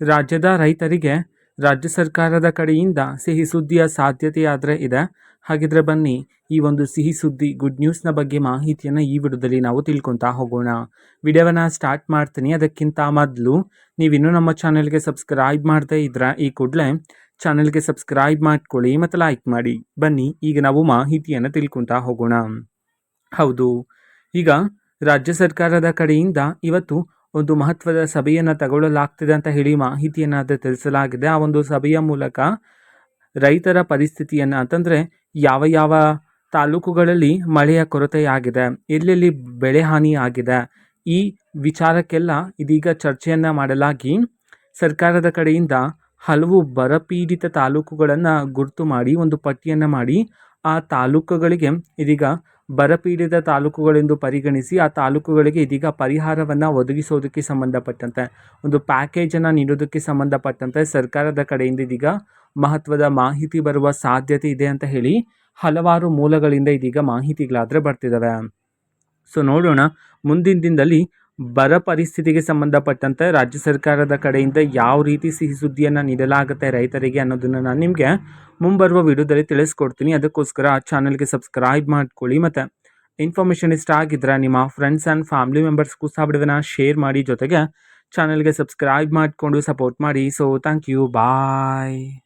ರಾಜ್ಯದ ರೈತರಿಗೆ ರಾಜ್ಯ ಸರ್ಕಾರದ ಕಡೆಯಿಂದ ಸಿಹಿ ಸುದ್ದಿಯ ಸಾಧ್ಯತೆಯಾದರೆ ಇದೆ. ಹಾಗಿದ್ರೆ ಬನ್ನಿ ಈ ಒಂದು ಸಿಹಿ ಸುದ್ದಿ ಗುಡ್ ನ್ಯೂಸ್ನ ಬಗ್ಗೆ ಮಾಹಿತಿಯನ್ನು ಈ ವಿಡಿಯೋದಲ್ಲಿ ನಾವು ತಿಳ್ಕೊತಾ ಹೋಗೋಣ. ವಿಡಿಯೋವನ್ನು ಸ್ಟಾರ್ಟ್ ಮಾಡ್ತೀನಿ. ಅದಕ್ಕಿಂತ ಮೊದಲು ನೀವಿನ್ನೂ ನಮ್ಮ ಚಾನೆಲ್ಗೆ ಸಬ್ಸ್ಕ್ರೈಬ್ ಮಾಡದೇ ಇದ್ರೆ ಈ ಕೂಡಲೇ ಚಾನೆಲ್ಗೆ ಸಬ್ಸ್ಕ್ರೈಬ್ ಮಾಡ್ಕೊಳ್ಳಿ ಮತ್ತು ಲೈಕ್ ಮಾಡಿ. ಬನ್ನಿ ಈಗ ನಾವು ಮಾಹಿತಿಯನ್ನು ತಿಳ್ಕೊತಾ ಹೋಗೋಣ. ಹೌದು, ಈಗ ರಾಜ್ಯ ಸರ್ಕಾರದ ಕಡೆಯಿಂದ ಇವತ್ತು ಒಂದು ಮಹತ್ವದ ಸಭೆಯನ್ನು ತಗೊಳ್ಳಲಾಗ್ತಿದೆ ಅಂತ ಹೇಳಿ ಮಾಹಿತಿಯನ್ನು ತಿಳಿಸಲಾಗಿದೆ. ಆ ಒಂದು ಸಭೆಯ ಮೂಲಕ ರೈತರ ಪರಿಸ್ಥಿತಿಯನ್ನು ಅಂತಂದರೆ ಯಾವ ಯಾವ ತಾಲೂಕುಗಳಲ್ಲಿ ಮಳೆಯ ಕೊರತೆಯಾಗಿದೆ, ಎಲ್ಲೆಲ್ಲಿ ಬೆಳೆ ಹಾನಿ ಆಗಿದೆ, ಈ ವಿಚಾರಕ್ಕೆಲ್ಲ ಇದೀಗ ಚರ್ಚೆಯನ್ನು ಮಾಡಲಾಗಿ ಸರ್ಕಾರದ ಕಡೆಯಿಂದ ಹಲವು ಬರಪೀಡಿತ ತಾಲೂಕುಗಳನ್ನು ಗುರುತು ಮಾಡಿ ಒಂದು ಪಟ್ಟಿಯನ್ನು ಮಾಡಿ ಆ ತಾಲೂಕುಗಳಿಗೆ ಇದೀಗ ಬರಪೀಡಿತ ತಾಲೂಕುಗಳೆಂದು ಪರಿಗಣಿಸಿ ಆ ತಾಲೂಕುಗಳಿಗೆ ಇದೀಗ ಪರಿಹಾರವನ್ನು ಒದಗಿಸೋದಕ್ಕೆ ಸಂಬಂಧಪಟ್ಟಂತೆ ಒಂದು ಪ್ಯಾಕೇಜನ್ನು ನೀಡೋದಕ್ಕೆ ಸಂಬಂಧಪಟ್ಟಂತೆ ಸರ್ಕಾರದ ಕಡೆಯಿಂದ ಇದೀಗ ಮಹತ್ವದ ಮಾಹಿತಿ ಬರುವ ಸಾಧ್ಯತೆ ಇದೆ ಅಂತ ಹೇಳಿ ಹಲವಾರು ಮೂಲಗಳಿಂದ ಇದೀಗ ಮಾಹಿತಿಗಳಾದರೆ ಬರ್ತಿದ್ದಾವೆ. ಸೊ ನೋಡೋಣ ಮುಂದಿನ ದಿನದಲ್ಲಿ ಬರ ಪರಿಸ್ಥಿತಿಗೆ ಸಂಬಂಧಪಟ್ಟಂತೆ ರಾಜ್ಯ ಸರ್ಕಾರದ ಕಡೆಯಿಂದ ಯಾವ ರೀತಿ ಸಿಹಿ ಸುದ್ದಿಯನ್ನು ನೀಡಲಾಗುತ್ತೆ ರೈತರಿಗೆ ಅನ್ನೋದನ್ನು ನಾನು ನಿಮಗೆ ಮುಂಬರುವ ವಿಡಿಯೋದಲ್ಲಿ ತಿಳಿಸ್ಕೊಡ್ತೀನಿ. ಅದಕ್ಕೋಸ್ಕರ ಆ ಚಾನಲ್ಗೆ ಸಬ್ಸ್ಕ್ರೈಬ್ ಮಾಡ್ಕೊಳ್ಳಿ ಮತ್ತು ಇನ್ಫಾರ್ಮೇಷನ್ ಇಷ್ಟ ಆಗಿದ್ರೆ ನಿಮ್ಮ ಫ್ರೆಂಡ್ಸ್ ಆ್ಯಂಡ್ ಫ್ಯಾಮಿಲಿ ಮೆಂಬರ್ಸ್ಗೂ ಸಹ ವಿಡಿಯೋನ ಶೇರ್ ಮಾಡಿ, ಜೊತೆಗೆ ಚಾನಲ್ಗೆ ಸಬ್ಸ್ಕ್ರೈಬ್ ಮಾಡಿಕೊಂಡು ಸಪೋರ್ಟ್ ಮಾಡಿ. So thank you, bye.